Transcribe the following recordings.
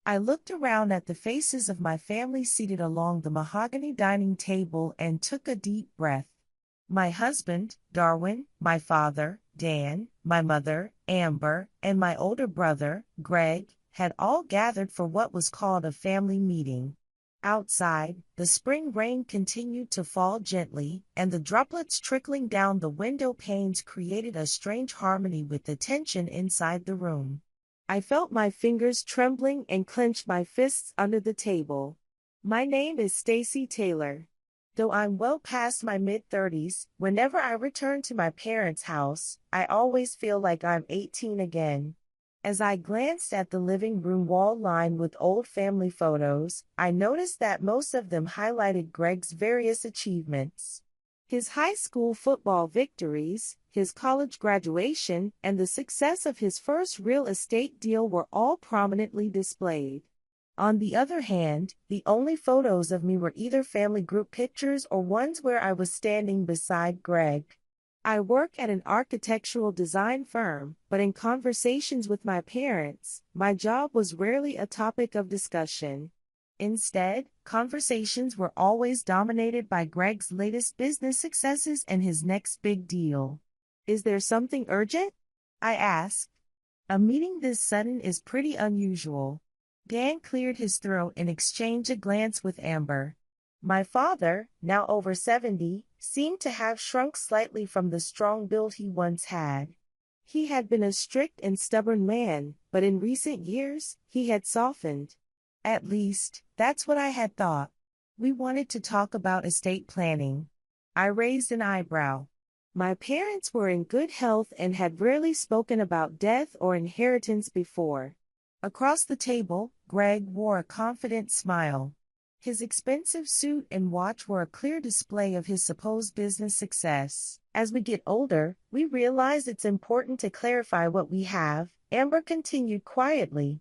I looked around at the faces of my family seated along the mahogany dining table and took a deep breath. My husband, Darwin, my father, Dan, my mother, Amber, and my older brother, Greg, had all gathered for what was called a family meeting. Outside, the spring rain continued to fall gently, and the droplets trickling down the window panes created a strange harmony with the tension inside the room. I felt my fingers trembling and clenched my fists under the table. My name is Stacy Taylor. Though I'm well past my mid-30s, whenever I return to my parents' house, I always feel like I'm 18 again. As I glanced at the living room wall lined with old family photos, I noticed that most of them highlighted Greg's various achievements. His high school football victories, his college graduation, and the success of his first real estate deal were all prominently displayed. On the other hand, the only photos of me were either family group pictures or ones where I was standing beside Greg. I work at an architectural design firm, but in conversations with my parents, my job was rarely a topic of discussion. Instead, conversations were always dominated by Greg's latest business successes and his next big deal. "Is there something urgent?" I asked. "A meeting this sudden is pretty unusual." Dan cleared his throat and exchanged a glance with Amber. My father, now over 70, seemed to have shrunk slightly from the strong build he once had. He had been a strict and stubborn man, but in recent years, he had softened. At least, that's what I had thought. "We wanted to talk about estate planning." I raised an eyebrow. My parents were in good health and had rarely spoken about death or inheritance before. Across the table, Greg wore a confident smile. His expensive suit and watch were a clear display of his supposed business success. "As we get older, we realize it's important to clarify what we have," Amber continued quietly.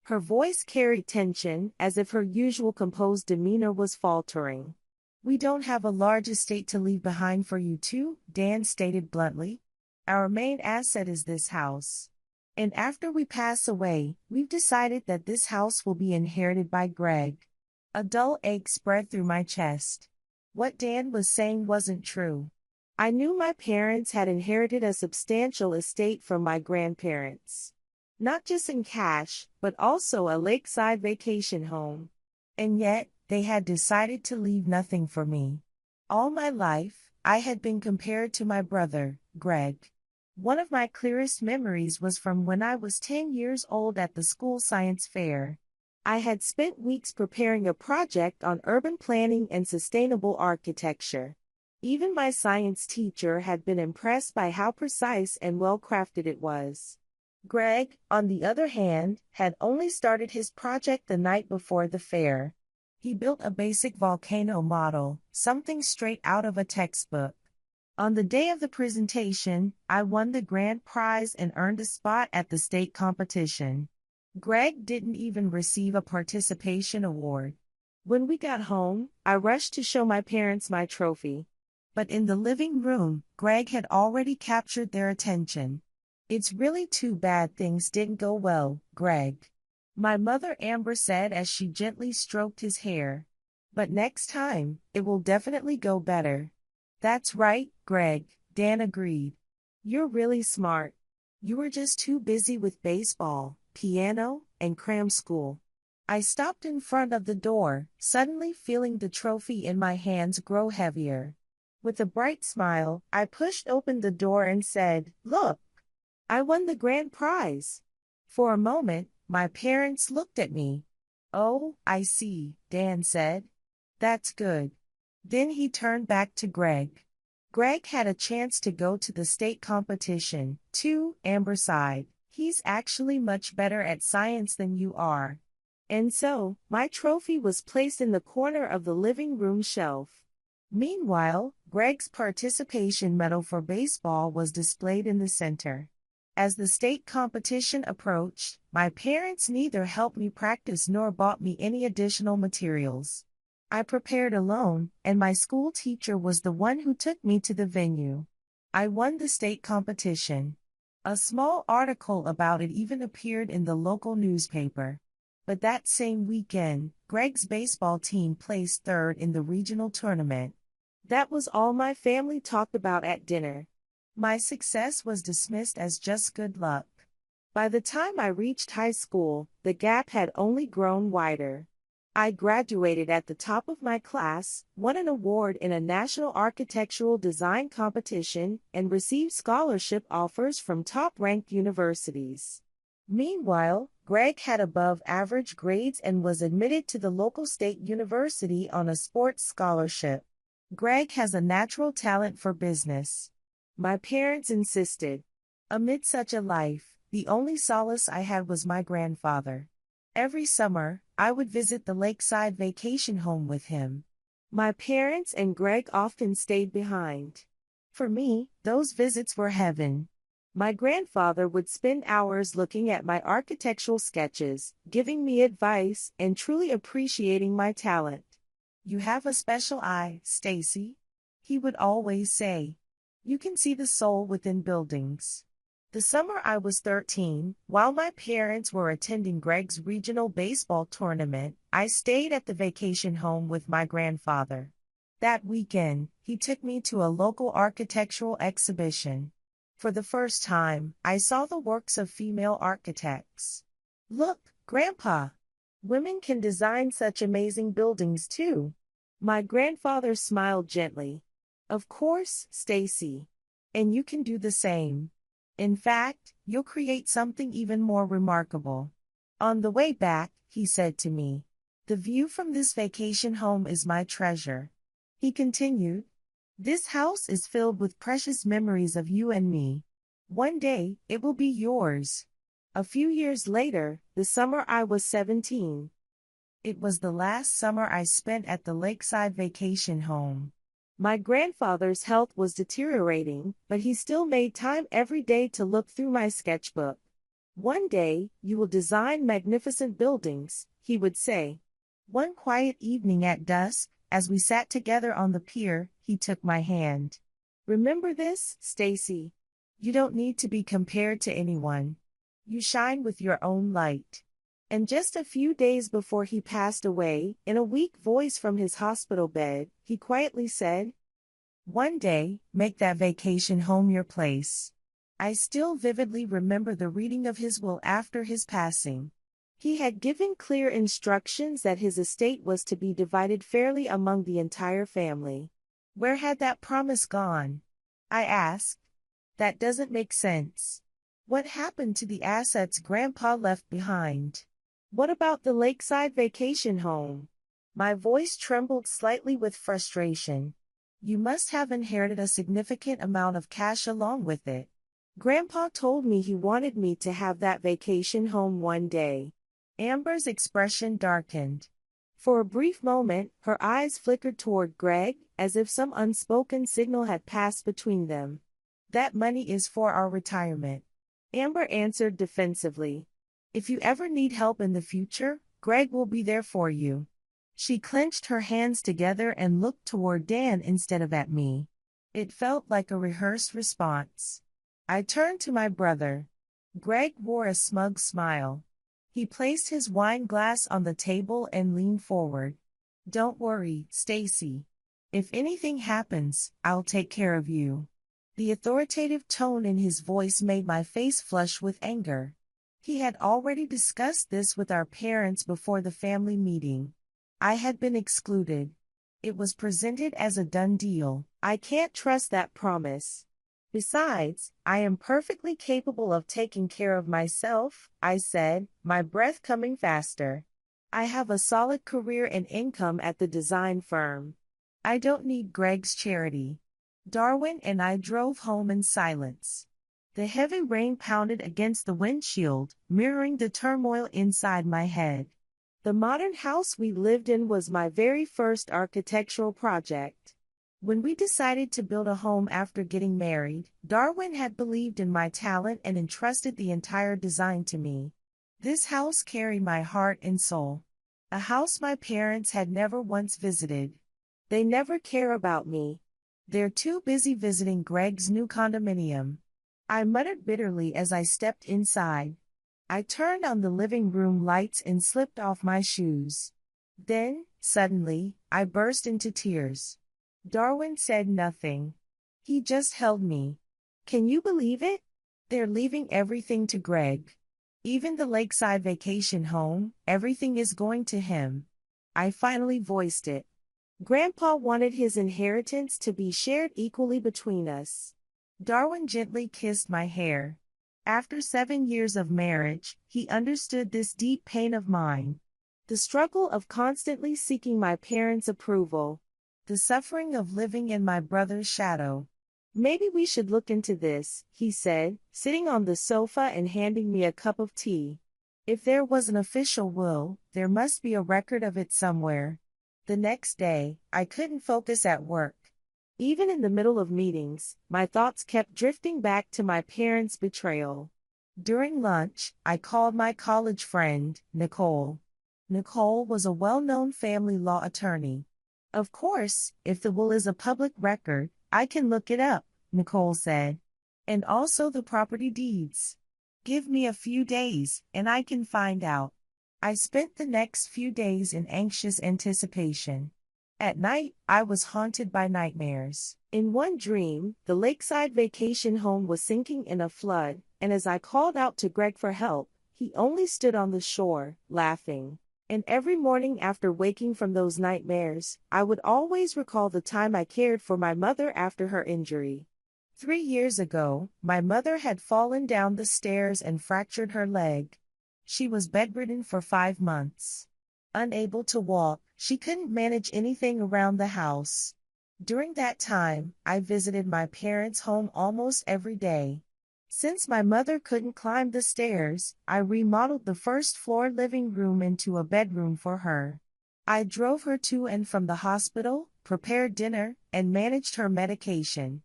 Her voice carried tension, as if her usual composed demeanor was faltering. "We don't have a large estate to leave behind for you two," Dan stated bluntly. "Our main asset is this house. And after we pass away, we've decided that this house will be inherited by Greg." A dull ache spread through my chest. What Dan was saying wasn't true. I knew my parents had inherited a substantial estate from my grandparents. Not just in cash, but also a lakeside vacation home. And yet, they had decided to leave nothing for me. All my life, I had been compared to my brother, Greg. One of my clearest memories was from when I was 10 years old at the school science fair. I had spent weeks preparing a project on urban planning and sustainable architecture. Even my science teacher had been impressed by how precise and well-crafted it was. Greg, on the other hand, had only started his project the night before the fair. He built a basic volcano model, something straight out of a textbook. On the day of the presentation, I won the grand prize and earned a spot at the state competition. Greg didn't even receive a participation award. When we got home, I rushed to show my parents my trophy. But in the living room, Greg had already captured their attention. "It's really too bad things didn't go well, Greg," my mother Amber said as she gently stroked his hair. "But next time, it will definitely go better." "That's right, Greg," Dan agreed. "You're really smart. You were just too busy with baseball, piano, and cram school." I stopped in front of the door, suddenly feeling the trophy in my hands grow heavier. With a bright smile, I pushed open the door and said, "Look! I won the grand prize." For a moment, my parents looked at me. "Oh, I see," Dan said. "That's good." Then he turned back to Greg. "Greg had a chance to go to the state competition, too," Amber sighed. "He's actually much better at science than you are." And so, my trophy was placed in the corner of the living room shelf. Meanwhile, Greg's participation medal for baseball was displayed in the center. As the state competition approached, my parents neither helped me practice nor bought me any additional materials. I prepared alone, and my school teacher was the one who took me to the venue. I won the state competition. A small article about it even appeared in the local newspaper. But that same weekend, Greg's baseball team placed third in the regional tournament. That was all my family talked about at dinner. My success was dismissed as just good luck. By the time I reached high school, the gap had only grown wider. I graduated at the top of my class, won an award in a national architectural design competition, and received scholarship offers from top-ranked universities. Meanwhile, Greg had above-average grades and was admitted to the local state university on a sports scholarship. Greg has a natural talent for business. My parents insisted. Amid such a life, the only solace I had was my grandfather. Every summer, I would visit the lakeside vacation home with him. My parents and Greg often stayed behind. For me, those visits were heaven. My grandfather would spend hours looking at my architectural sketches, giving me advice, and truly appreciating my talent. "You have a special eye, Stacy," he would always say. "You can see the soul within buildings." The summer I was 13, while my parents were attending Greg's regional baseball tournament, I stayed at the vacation home with my grandfather. That weekend, he took me to a local architectural exhibition. For the first time, I saw the works of female architects. "Look, Grandpa! Women can design such amazing buildings too." My grandfather smiled gently. "Of course, Stacy. And you can do the same. In fact, you'll create something even more remarkable." On the way back, he said to me, "The view from this vacation home is my treasure." He continued, "This house is filled with precious memories of you and me. One day, it will be yours." A few years later, the summer I was 17. It was the last summer I spent at the lakeside vacation home. My grandfather's health was deteriorating, but he still made time every day to look through my sketchbook. "One day, you will design magnificent buildings," he would say. One quiet evening at dusk, as we sat together on the pier, he took my hand. "Remember this, Stacy. You don't need to be compared to anyone. You shine with your own light." And just a few days before he passed away, in a weak voice from his hospital bed, he quietly said, "One day, make that vacation home your place." I still vividly remember the reading of his will after his passing. He had given clear instructions that his estate was to be divided fairly among the entire family. Where had that promise gone? I asked. That doesn't make sense. What happened to the assets Grandpa left behind? What about the lakeside vacation home? My voice trembled slightly with frustration. You must have inherited a significant amount of cash along with it. Grandpa told me he wanted me to have that vacation home one day. Amber's expression darkened. For a brief moment, her eyes flickered toward Greg, as if some unspoken signal had passed between them. That money is for our retirement, Amber answered defensively. If you ever need help in the future, Greg will be there for you. She clenched her hands together and looked toward Dan instead of at me. It felt like a rehearsed response. I turned to my brother. Greg wore a smug smile. He placed his wine glass on the table and leaned forward. Don't worry, Stacy. If anything happens, I'll take care of you. The authoritative tone in his voice made my face flush with anger. He had already discussed this with our parents before the family meeting. I had been excluded. It was presented as a done deal. I can't trust that promise. Besides, I am perfectly capable of taking care of myself, I said, my breath coming faster. I have a solid career and income at the design firm. I don't need Greg's charity. Darwin and I drove home in silence. The heavy rain pounded against the windshield, mirroring the turmoil inside my head. The modern house we lived in was my very first architectural project. When we decided to build a home after getting married, Darwin had believed in my talent and entrusted the entire design to me. This house carried my heart and soul. A house my parents had never once visited. They never care about me. They're too busy visiting Greg's new condominium. I muttered bitterly as I stepped inside. I turned on the living room lights and slipped off my shoes. Then, suddenly, I burst into tears. Darwin said nothing. He just held me. Can you believe it? They're leaving everything to Greg. Even the lakeside vacation home, everything is going to him. I finally voiced it. Grandpa wanted his inheritance to be shared equally between us. Darwin gently kissed my hair. After 7 years of marriage, he understood this deep pain of mine. The struggle of constantly seeking my parents' approval. The suffering of living in my brother's shadow. Maybe we should look into this, he said, sitting on the sofa and handing me a cup of tea. If there was an official will, there must be a record of it somewhere. The next day, I couldn't focus at work. Even in the middle of meetings, my thoughts kept drifting back to my parents' betrayal. During lunch, I called my college friend, Nicole. Nicole was a well-known family law attorney. Of course, if the will is a public record, I can look it up, Nicole said. And also the property deeds. Give me a few days, and I can find out. I spent the next few days in anxious anticipation. At night, I was haunted by nightmares. In one dream, the lakeside vacation home was sinking in a flood, and as I called out to Greg for help, he only stood on the shore, laughing. And every morning after waking from those nightmares, I would always recall the time I cared for my mother after her injury. 3 years ago, my mother had fallen down the stairs and fractured her leg. She was bedridden for 5 months. Unable to walk, she couldn't manage anything around the house. During that time, I visited my parents' home almost every day. Since my mother couldn't climb the stairs, I remodeled the first-floor living room into a bedroom for her. I drove her to and from the hospital, prepared dinner, and managed her medication.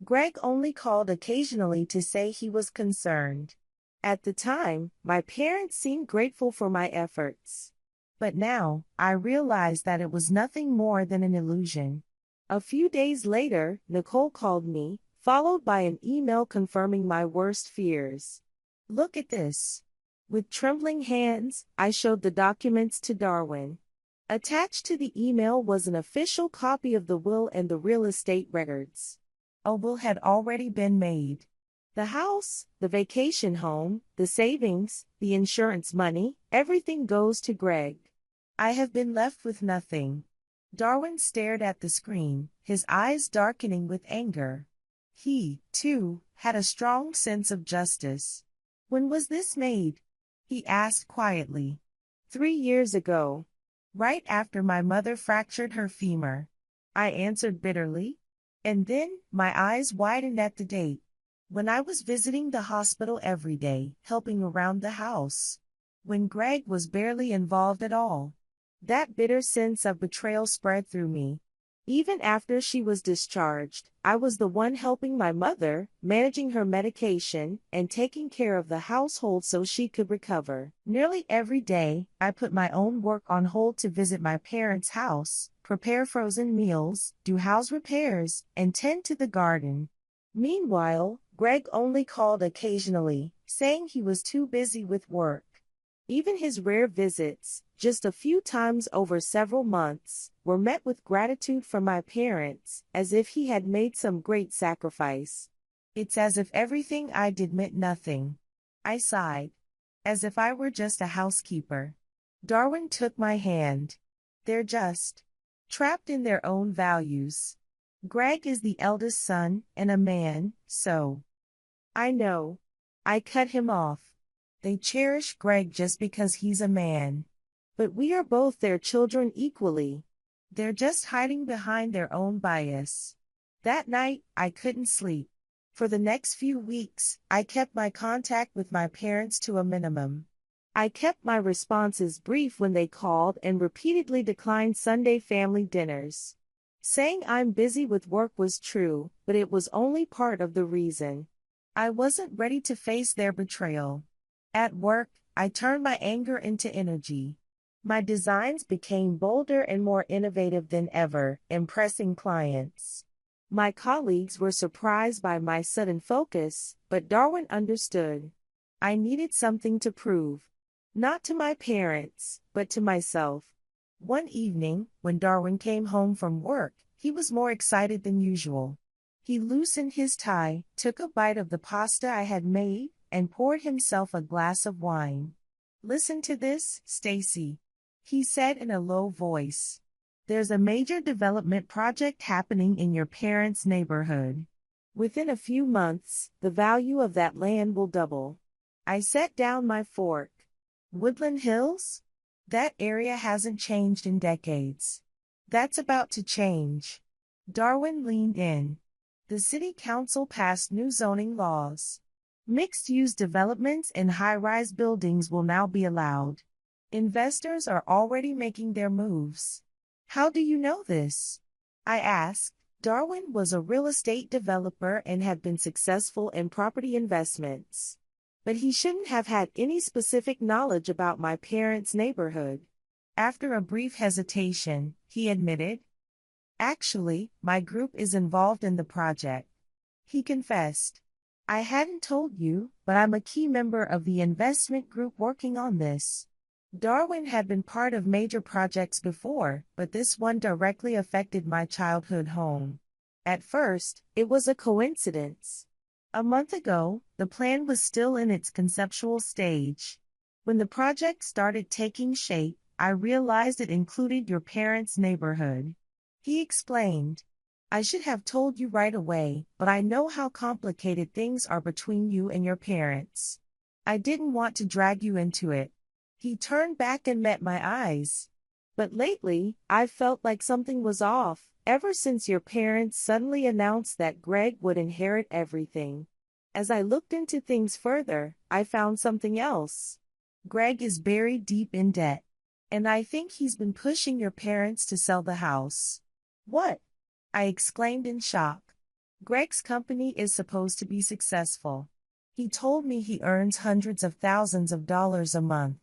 Greg only called occasionally to say he was concerned. At the time, my parents seemed grateful for my efforts. But now, I realized that it was nothing more than an illusion. A few days later, Nicole called me, followed by an email confirming my worst fears. Look at this. With trembling hands, I showed the documents to Darwin. Attached to the email was an official copy of the will and the real estate records. A will had already been made. The house, the vacation home, the savings, the insurance money, everything goes to Greg. I have been left with nothing. Darwin stared at the screen, his eyes darkening with anger. He, too, had a strong sense of justice. When was this made? He asked quietly. 3 years ago. Right after my mother fractured her femur. I answered bitterly. And then, my eyes widened at the date. When I was visiting the hospital every day, helping around the house. When Greg was barely involved at all. That bitter sense of betrayal spread through me. Even after she was discharged, I was the one helping my mother, managing her medication, and taking care of the household so she could recover. Nearly every day, I put my own work on hold to visit my parents' house, prepare frozen meals, do house repairs, and tend to the garden. Meanwhile, Greg only called occasionally, saying he was too busy with work. Even his rare visits, just a few times over several months, were met with gratitude from my parents, as if he had made some great sacrifice. It's as if everything I did meant nothing. I sighed. As if I were just a housekeeper. Darwin took my hand. They're just trapped in their own values. Greg is the eldest son, and a man, so. I know. I cut him off. They cherish Greg just because he's a man. But we are both their children equally. They're just hiding behind their own bias. That night, I couldn't sleep. For the next few weeks, I kept my contact with my parents to a minimum. I kept my responses brief when they called and repeatedly declined Sunday family dinners. Saying I'm busy with work was true, but it was only part of the reason. I wasn't ready to face their betrayal. At work, I turned my anger into energy. My designs became bolder and more innovative than ever, impressing clients. My colleagues were surprised by my sudden focus, but Darwin understood. I needed something to prove. Not to my parents, but to myself. One evening, when Darwin came home from work, he was more excited than usual. He loosened his tie, took a bite of the pasta I had made, and poured himself a glass of wine. "Listen to this, Stacy," he said in a low voice. "There's a major development project happening in your parents' neighborhood. Within a few months, the value of that land will double." I set down my fork. Woodland Hills? That area hasn't changed in decades. That's about to change. Darwin leaned in. The city council passed new zoning laws. Mixed-use developments and high-rise buildings will now be allowed. Investors are already making their moves. How do you know this? I asked. Darwin was a real estate developer and had been successful in property investments. But he shouldn't have had any specific knowledge about my parents' neighborhood. After a brief hesitation, he admitted, "Actually, my group is involved in the project." He confessed, "I hadn't told you, but I'm a key member of the investment group working on this." Darwin had been part of major projects before, but this one directly affected my childhood home. At first, it was a coincidence. A month ago, the plan was still in its conceptual stage. When the project started taking shape, I realized it included your parents' neighborhood. He explained, "I should have told you right away, but I know how complicated things are between you and your parents. I didn't want to drag you into it." He turned back and met my eyes. "But lately, I've felt like something was off, ever since your parents suddenly announced that Greg would inherit everything. As I looked into things further, I found something else. Greg is buried deep in debt. And I think he's been pushing your parents to sell the house." "What?" I exclaimed in shock. "Greg's company is supposed to be successful. He told me he earns hundreds of thousands of dollars a month."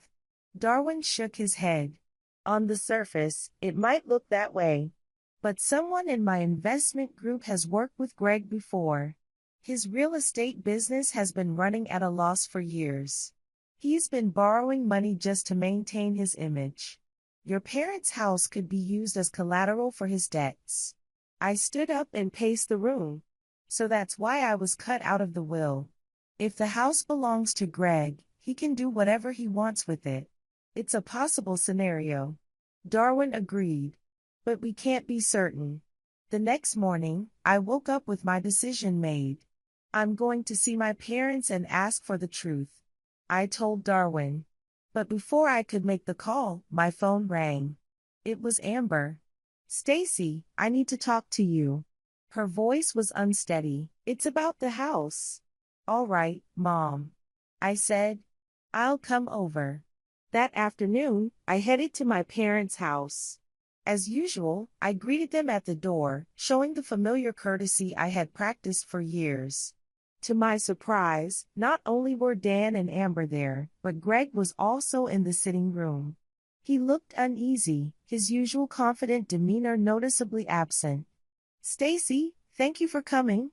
Darwin shook his head. "On the surface, it might look that way. But someone in my investment group has worked with Greg before. His real estate business has been running at a loss for years. He's been borrowing money just to maintain his image. Your parents' house could be used as collateral for his debts." I stood up and paced the room. "So that's why I was cut out of the will. If the house belongs to Greg, he can do whatever he wants with it." "It's a possible scenario." Darwin agreed. "But we can't be certain." The next morning, I woke up with my decision made. "I'm going to see my parents and ask for the truth," I told Darwin. But before I could make the call, my phone rang. It was Amber. "Stacy, I need to talk to you." Her voice was unsteady. "It's about the house." "All right, Mom," I said. "I'll come over." That afternoon, I headed to my parents' house. As usual, I greeted them at the door, showing the familiar courtesy I had practiced for years. To my surprise, not only were Dan and Amber there, but Greg was also in the sitting room. He looked uneasy, his usual confident demeanor noticeably absent. "Stacy, thank you for coming,"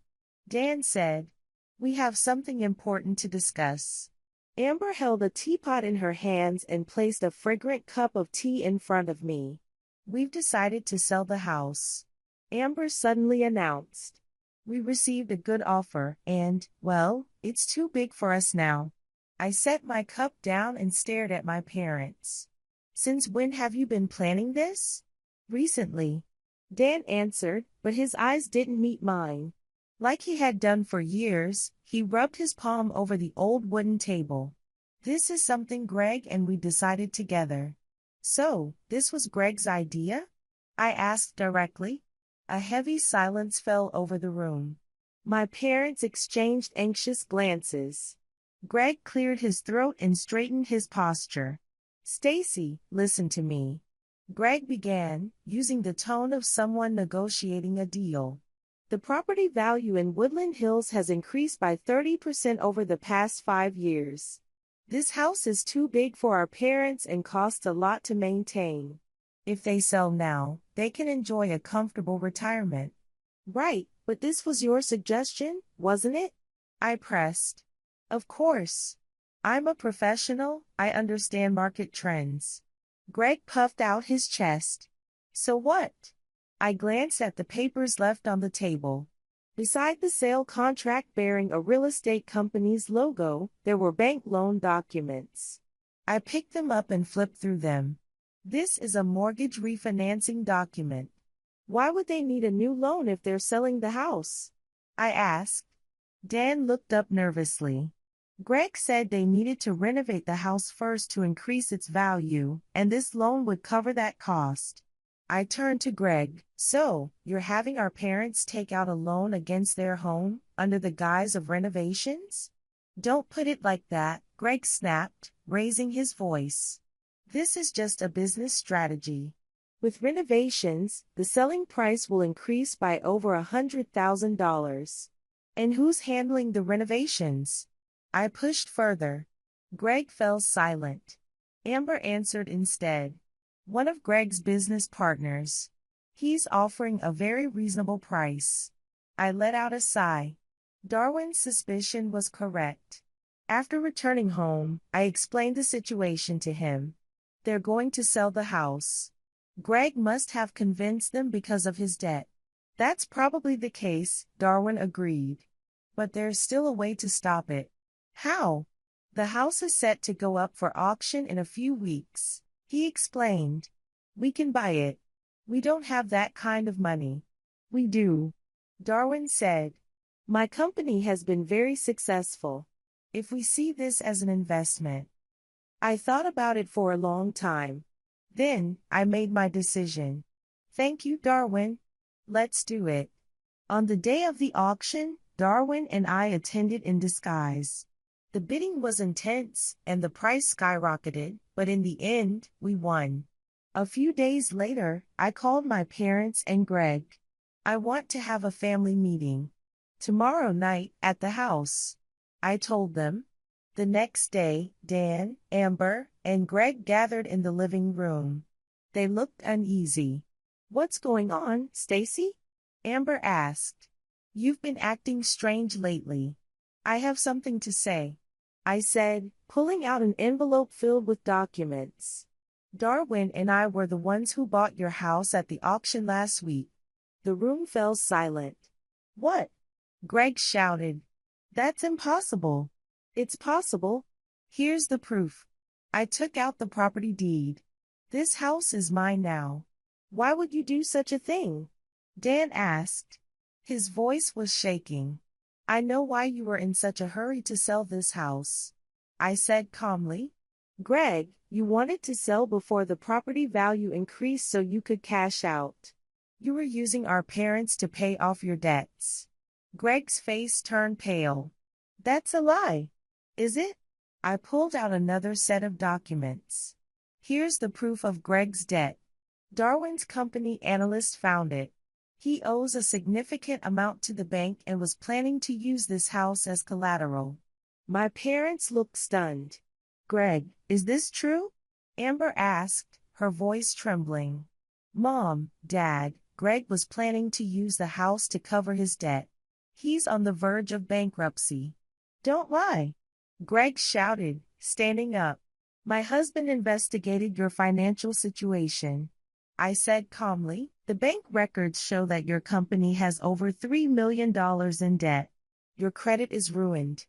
Dan said. "We have something important to discuss." Amber held a teapot in her hands and placed a fragrant cup of tea in front of me. "We've decided to sell the house," Amber suddenly announced. "We received a good offer and, well, it's too big for us now." I set my cup down and stared at my parents. "Since when have you been planning this?" "Recently," Dan answered, but his eyes didn't meet mine. Like he had done for years, he rubbed his palm over the old wooden table. "This is something Greg and we decided together." "So, this was Greg's idea?" I asked directly. A heavy silence fell over the room. My parents exchanged anxious glances. Greg cleared his throat and straightened his posture. "Stacy, listen to me," Greg began, using the tone of someone negotiating a deal. "The property value in Woodland Hills has increased by 30% over the past 5 years. This house is too big for our parents and costs a lot to maintain. If they sell now, they can enjoy a comfortable retirement." "Right, but this was your suggestion, wasn't it?" I pressed. "Of course. I'm a professional, I understand market trends. Greg puffed out his chest. So what? I glanced at the papers left on the table. Beside the sale contract bearing a real estate company's logo, there were bank loan documents. I picked them up and flipped through them. This is a mortgage refinancing document. Why would they need a new loan if they're selling the house? I asked. Dan looked up nervously. Greg said they needed to renovate the house first to increase its value, and this loan would cover that cost. I turned to Greg. So, you're having our parents take out a loan against their home, under the guise of renovations? Don't put it like that, Greg snapped, raising his voice. This is just a business strategy. With renovations, the selling price will increase by over $100,000. And who's handling the renovations? I pushed further. Greg fell silent. Amber answered instead. One of Greg's business partners. He's offering a very reasonable price. I let out a sigh. Darwin's suspicion was correct. After returning home, I explained the situation to him. They're going to sell the house. Greg must have convinced them because of his debt. That's probably the case, Darwin agreed. But there's still a way to stop it. How? The house is set to go up for auction in a few weeks, he explained. We can buy it. We don't have that kind of money. We do, Darwin said. My company has been very successful. If we see this as an investment. I thought about it for a long time. Then, I made my decision. Thank you, Darwin. Let's do it. On the day of the auction, Darwin and I attended in disguise. The bidding was intense, and the price skyrocketed, but in the end, we won. A few days later, I called my parents and Greg. I want to have a family meeting. Tomorrow night, at the house. I told them. The next day, Dan, Amber, and Greg gathered in the living room. They looked uneasy. What's going on, Stacy? Amber asked. You've been acting strange lately. I have something to say, I said, pulling out an envelope filled with documents. Darwin and I were the ones who bought your house at the auction last week. The room fell silent. What? Greg shouted. That's impossible. It's possible. Here's the proof. I took out the property deed. This house is mine now. Why would you do such a thing? Dan asked. His voice was shaking. I know why you were in such a hurry to sell this house, I said calmly. Greg, you wanted to sell before the property value increased so you could cash out. You were using our parents to pay off your debts. Greg's face turned pale. That's a lie. Is it? I pulled out another set of documents. Here's the proof of Greg's debt. Darwin's company analyst found it. He owes a significant amount to the bank and was planning to use this house as collateral. My parents looked stunned. Greg, is this true? Amber asked, her voice trembling. Mom, Dad, Greg was planning to use the house to cover his debt. He's on the verge of bankruptcy. Don't lie. Greg shouted, standing up. My husband investigated your financial situation. I said calmly, the bank records show that your company has over $3 million in debt. Your credit is ruined.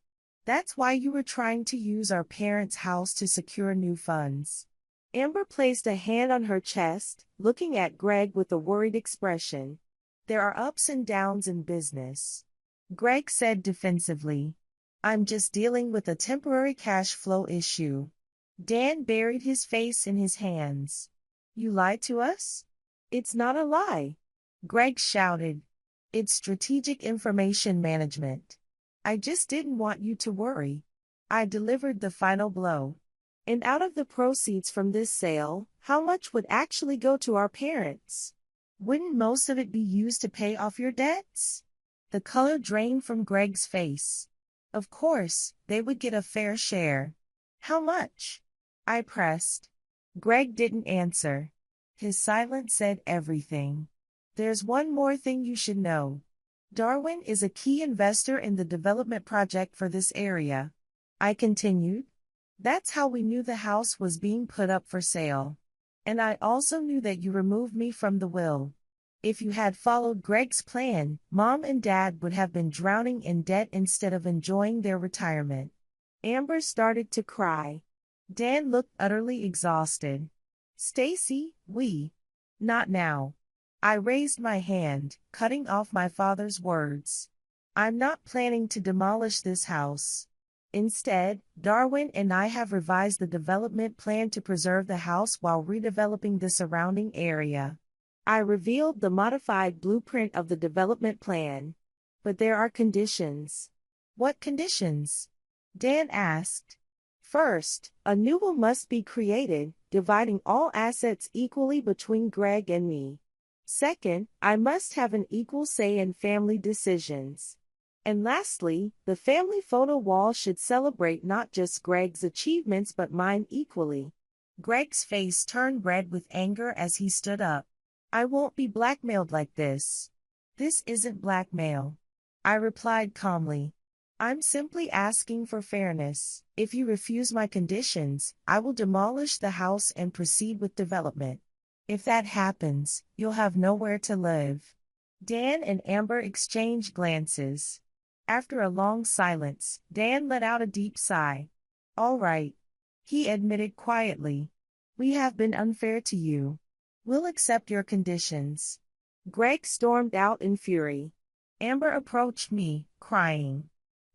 That's why you were trying to use our parents' house to secure new funds. Amber placed a hand on her chest, looking at Greg with a worried expression. There are ups and downs in business. Greg said defensively. I'm just dealing with a temporary cash flow issue. Dan buried his face in his hands. You lied to us? It's not a lie. Greg shouted. It's strategic information management. I just didn't want you to worry. I delivered the final blow. And out of the proceeds from this sale, how much would actually go to our parents? Wouldn't most of it be used to pay off your debts? The color drained from Greg's face. Of course, they would get a fair share. How much? I pressed. Greg didn't answer. His silence said everything. There's one more thing you should know. Darwin is a key investor in the development project for this area. I continued. That's how we knew the house was being put up for sale. And I also knew that you removed me from the will. If you had followed Greg's plan, Mom and Dad would have been drowning in debt instead of enjoying their retirement. Amber started to cry. Dan looked utterly exhausted. Stacy, not now. I raised my hand, cutting off my father's words. I'm not planning to demolish this house. Instead, Darwin and I have revised the development plan to preserve the house while redeveloping the surrounding area. I revealed the modified blueprint of the development plan. But there are conditions. What conditions? Dan asked. First, a new will must be created, dividing all assets equally between Greg and me. Second, I must have an equal say in family decisions. And lastly, the family photo wall should celebrate not just Greg's achievements but mine equally. Greg's face turned red with anger as he stood up. I won't be blackmailed like this. This isn't blackmail. I replied calmly. I'm simply asking for fairness. If you refuse my conditions, I will demolish the house and proceed with development. If that happens, you'll have nowhere to live. Dan and Amber exchanged glances. After a long silence, Dan let out a deep sigh. All right, he admitted quietly. We have been unfair to you. We'll accept your conditions. Greg stormed out in fury. Amber approached me, crying.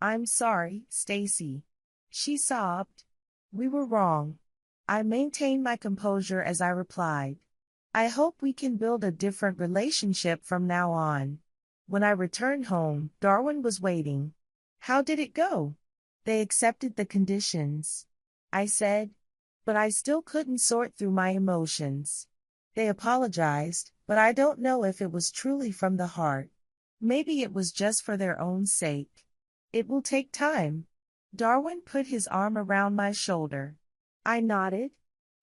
I'm sorry, Stacy. She sobbed. We were wrong. I maintained my composure as I replied. I hope we can build a different relationship from now on. When I returned home, Darwin was waiting. How did it go? They accepted the conditions, I said, but I still couldn't sort through my emotions. They apologized, but I don't know if it was truly from the heart. Maybe it was just for their own sake. It will take time. Darwin put his arm around my shoulder. I nodded.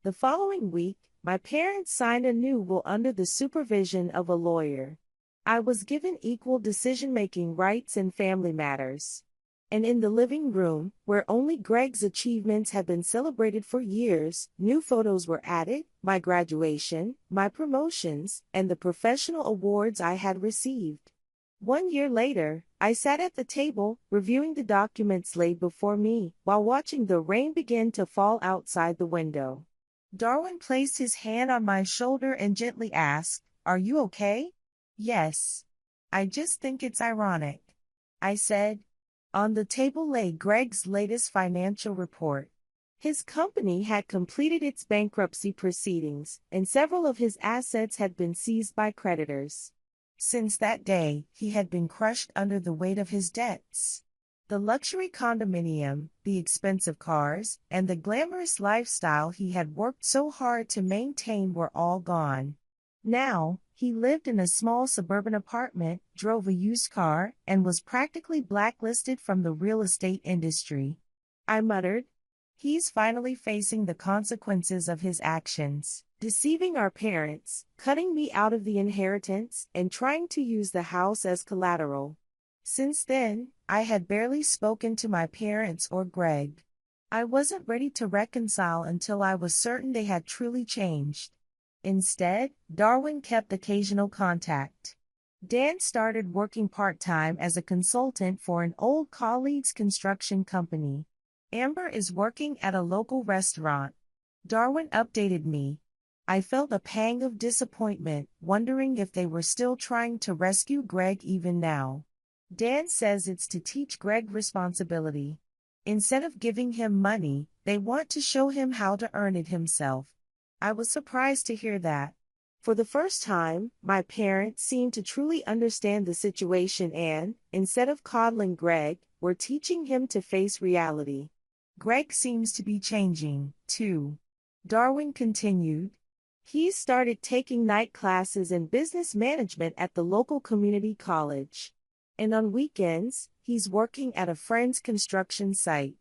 The following week, my parents signed a new will under the supervision of a lawyer. I was given equal decision-making rights in family matters. And in the living room, where only Greg's achievements had been celebrated for years, new photos were added, my graduation, my promotions, and the professional awards I had received. 1 year later, I sat at the table, reviewing the documents laid before me, while watching the rain begin to fall outside the window. Darwin placed his hand on my shoulder and gently asked, Are you okay? Yes. I just think it's ironic, I said. On the table lay Greg's latest financial report. His company had completed its bankruptcy proceedings, and several of his assets had been seized by creditors. Since that day, he had been crushed under the weight of his debts. The luxury condominium, the expensive cars, and the glamorous lifestyle he had worked so hard to maintain were all gone. Now, he lived in a small suburban apartment, drove a used car, and was practically blacklisted from the real estate industry. I muttered. He's finally facing the consequences of his actions, deceiving our parents, cutting me out of the inheritance, and trying to use the house as collateral. Since then, I had barely spoken to my parents or Greg. I wasn't ready to reconcile until I was certain they had truly changed. Instead, Darwin kept occasional contact. Dan started working part-time as a consultant for an old colleague's construction company. Amber is working at a local restaurant. Darwin updated me. I felt a pang of disappointment, wondering if they were still trying to rescue Greg even now. Dan says it's to teach Greg responsibility. Instead of giving him money, they want to show him how to earn it himself. I was surprised to hear that. For the first time, my parents seemed to truly understand the situation and, instead of coddling Greg, were teaching him to face reality. Greg seems to be changing, too. Darwin continued. He's started taking night classes in business management at the local community college. And on weekends, he's working at a friend's construction site.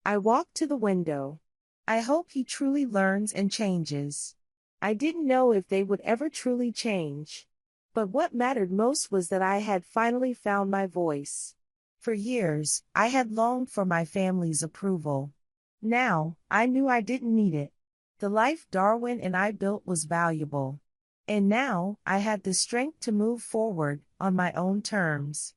I walked to the window. I hope he truly learns and changes. I didn't know if they would ever truly change. But what mattered most was that I had finally found my voice. For years, I had longed for my family's approval. Now, I knew I didn't need it. The life Darwin and I built was valuable. And now, I had the strength to move forward on my own terms.